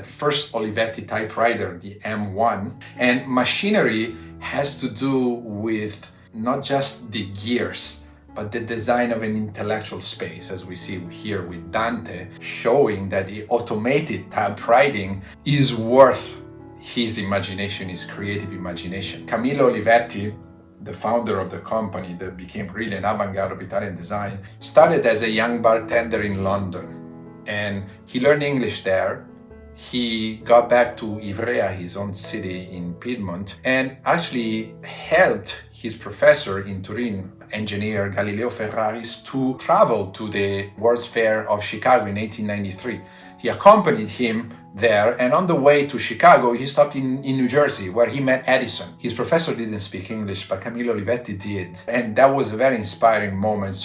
first Olivetti typewriter, the M1. And machinery has to do with not just the gears, but the design of an intellectual space, as we see here with Dante, showing that the automated typewriting is worth his imagination, his creative imagination. Camillo Olivetti, the founder of the company that became really an avant-garde of Italian design, started as a young bartender in London, and he learned English there. He got back to Ivrea, his own city in Piedmont, and actually helped his professor in Turin, engineer Galileo Ferraris, to travel to the World's Fair of Chicago in 1893. He accompanied him there, and on the way to Chicago, he stopped in New Jersey, where he met Edison. His professor didn't speak English, but Camillo Olivetti did, and that was a very inspiring moment.